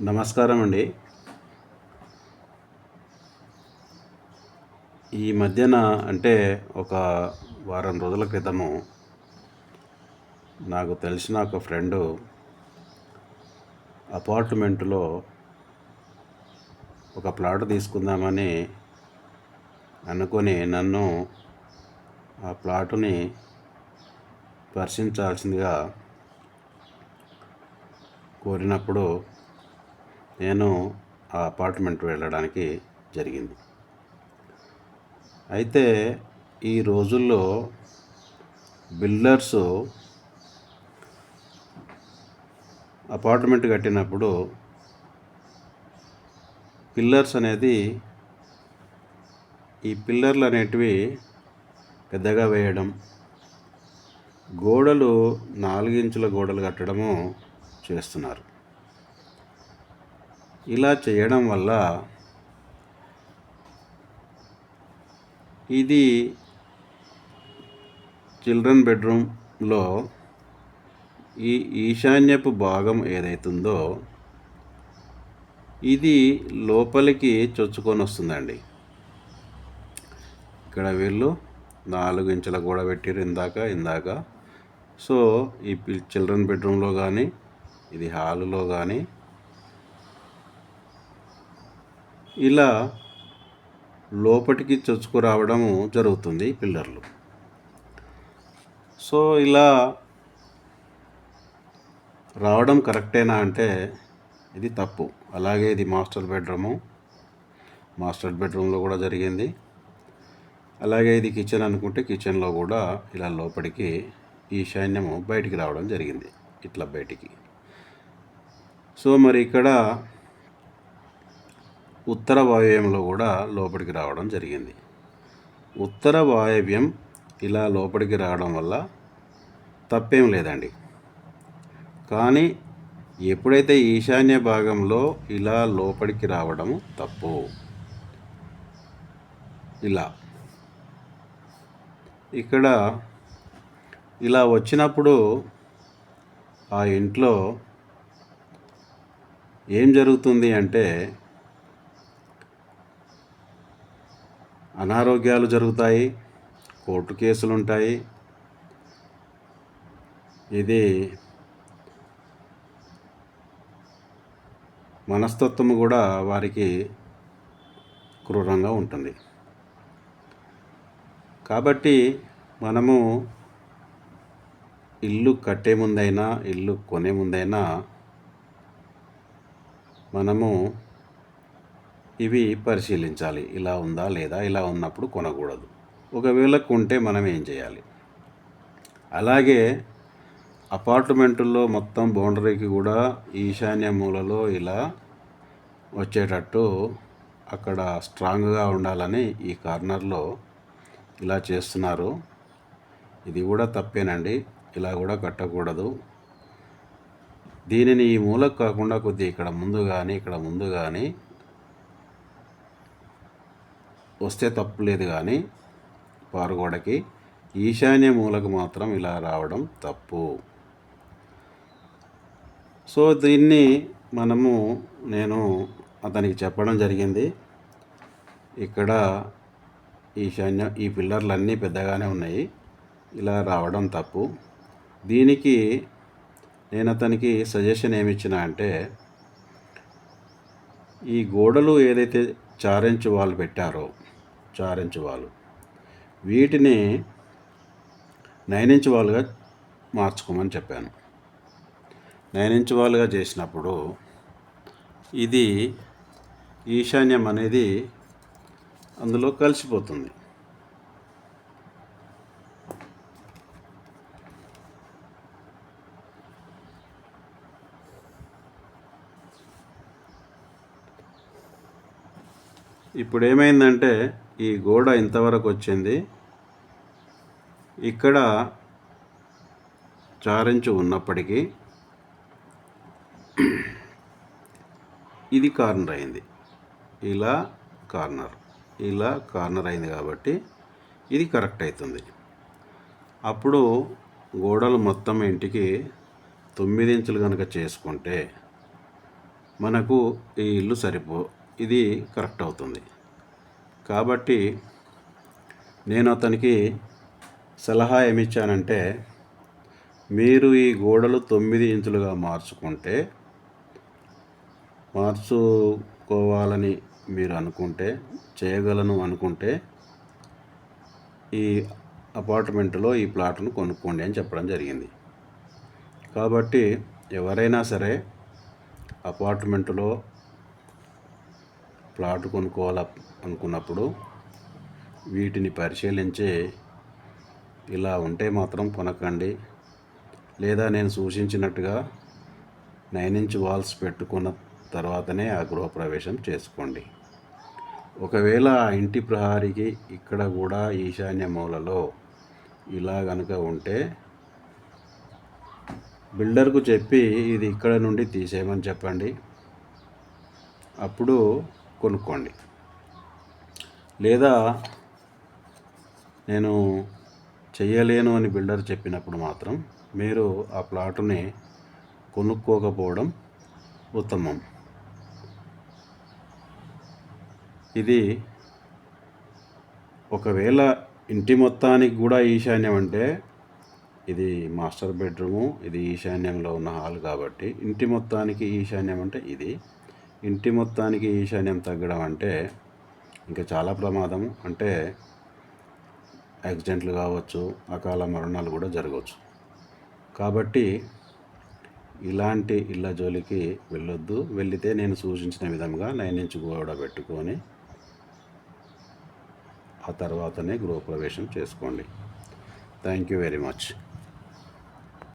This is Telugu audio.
నమస్కారం అండి. ఈ మధ్యన అంటే ఒక వారం రోజుల క్రితము నాకు తెలిసిన ఒక ఫ్రెండు అపార్ట్మెంట్లో ఒక ప్లాట్ తీసుకుందామని అనుకొని నన్ను ఆ ప్లాటుని పరిశీలించాల్సిందిగా కోరినప్పుడు నేను ఆ అపార్ట్మెంట్ వెళ్ళడానికి జరిగింది. అయితే ఈ రోజుల్లో బిల్డర్స్ అపార్ట్మెంట్ కట్టినప్పుడు పిల్లర్స్ అనేది ఈ పిల్లర్లు అనేటివి పెద్దగా వేయడం, గోడలు 4 ఇంచుల గోడలు కట్టడము చేస్తున్నారు. ఇలా చేయడం వల్ల ఇది చిల్డ్రన్ బెడ్రూమ్లో ఈ ఈశాన్యపు భాగం ఏదైతుందో ఇది లోపలికి చొచ్చుకొని వస్తుందండి. ఇక్కడ వీళ్ళు 4 ఇంచుల గోడ పెట్టిరు ఇందాక. సో ఈ చిల్డ్రన్ బెడ్రూమ్లో కానీ ఇది హాలులో కానీ ఇలా లోపటికి చొచ్చుకురావడము జరుగుతుంది పిల్లర్లు. సో ఇలా రావడం కరెక్టేనా అంటే ఇది తప్పు. అలాగే ఇది మాస్టర్ బెడ్రూమ్లో కూడా జరిగింది. అలాగే ఇది కిచెన్ అనుకుంటే కిచెన్లో కూడా ఇలా లోపలికి ఈశాన్యము బయటికి రావడం జరిగింది, ఇట్లా బయటికి. సో మరి ఇక్కడ ఉత్తర వాయవ్యంలో కూడా లోపలికి రావడం జరిగింది. ఉత్తర వాయవ్యం ఇలా లోపలికి రావడం వల్ల తప్పేం లేదండి. కానీ ఎప్పుడైతే ఈశాన్య భాగంలో ఇలా లోపలికి రావడం తప్పు. ఇలా ఇక్కడ ఇలా వచ్చినప్పుడు ఆ ఇంట్లో ఏం జరుగుతుంది అంటే అనారోగ్యాలు జరుగుతాయి, కోర్టు కేసులు ఉంటాయి. ఇది మనస్తత్వము కూడా వారికి క్రూరంగా ఉంటుంది. కాబట్టి మనము ఇల్లు కట్టే ముందైనా ఇల్లు కొనే ముందైనా మనము ఇవి పరిశీలించాలి. ఇలా ఉందా లేదా, ఇలా ఉన్నప్పుడు కొనకూడదు. ఒకవేళ కొంటే మనం ఏం చేయాలి? అలాగే అపార్ట్మెంటుల్లో మొత్తం బౌండరీకి కూడా ఈశాన్య మూలలో ఇలా వచ్చేటట్టు అక్కడ స్ట్రాంగ్గా ఉండాలని ఈ కార్నర్లో ఇలా చేస్తున్నారు. ఇది కూడా తప్పేనండి. ఇలా కూడా కట్టకూడదు. దీనిని ఈ మూలకు కాకుండా కొద్దిగా ఇక్కడ ముందు కానీ వస్తే తప్పు లేదు, కానీ పారుగోడకి ఈశాన్య మూలకు మాత్రం ఇలా రావడం తప్పు. సో దీన్ని నేను అతనికి చెప్పడం జరిగింది. ఇక్కడ ఈ పిల్లర్లు అన్నీ పెద్దగానే ఉన్నాయి, ఇలా రావడం తప్పు. దీనికి నేను అతనికి సజెషన్ ఏమిచ్చిన అంటే, ఈ గోడలు ఏదైతే 4 ఇంచు వాల్ పెట్టారో 4 ఇంచు వాల్, వీటిని 9 ఇంచు వాల్గా మార్చుకోమని చెప్పాను. 9 ఇంచు వాల్గా చేసినప్పుడు ఇది ఈశాన్యం అనేది అందులో కలిసిపోతుంది. ఇప్పుడు ఏమైందంటే ఈ గోడ ఇంతవరకు వచ్చింది, ఇక్కడ 4 ఇంచు ఉన్నప్పటికీ ఇది కార్నర్ అయింది. ఇలా కార్నర్ అయింది కాబట్టి ఇది కరెక్ట్ అవుతుంది. అప్పుడు గోడలు మొత్తం ఇంటికి 9 ఇంచులు కనుక చేసుకుంటే మనకు ఈ ఇల్లు ఇది కరెక్ట్ అవుతుంది. కాబట్టి నేను అతనికి సలహా ఏమిచ్చానంటే, మీరు ఈ గోడలు 9 ఇంచులుగా మార్చుకోవాలని మీరు అనుకుంటే, చేయగలను అనుకుంటే ఈ అపార్ట్మెంట్లో ఈ ప్లాట్ను కొనుక్కోండి అని చెప్పడం జరిగింది. కాబట్టి ఎవరైనా సరే అపార్ట్మెంట్లో ప్లాట్ కొనుక్కోవాలనుకున్నప్పుడు వీటిని పరిశీలించి ఇలా ఉంటే మాత్రం కొనకండి. లేదా నేను సూచించినట్టుగా 9 ఇంచ్ వాల్స్ పెట్టుకున్న తర్వాతనే ఆ గృహప్రవేశం చేసుకోండి. ఒకవేళ ఆ ఇంటి ప్రహారికి ఇక్కడ కూడా ఈశాన్య మూలలో ఇలా కనుక ఉంటే బిల్డర్కు చెప్పి ఇది ఇక్కడ నుండి తీసేయమని చెప్పండి. అప్పుడు కొనుక్కోండి. లేదా నేను చెయ్యలేను అని బిల్డర్ చెప్పినప్పుడు మాత్రం మీరు ఆ ప్లాటుని కొనుక్కోకపోవడం ఉత్తమం. ఇది ఒకవేళ ఇంటి మొత్తానికి కూడా ఈశాన్యం అంటే, ఇది మాస్టర్ బెడ్రూము, ఇది ఈశాన్యంలో ఉన్న హాల్ కాబట్టి ఇంటి మొత్తానికి ఈశాన్యం అంటే ఇది. ఇంటి మొత్తానికి ఈశాన్యం తగ్గడం అంటే ఇంకా చాలా ప్రమాదం. అంటే యాక్సిడెంట్లు కావచ్చు, అకాల మరణాలు కూడా జరగవచ్చు. కాబట్టి ఇలాంటి ఇళ్ళ జోలికి వెళ్ళొద్దు. వెళితే నేను సూచించిన విధంగా 9 ఇంచ్ గోడ పెట్టుకొని ఆ తర్వాతనే గృహప్రవేశం చేసుకోండి. Thank you very much.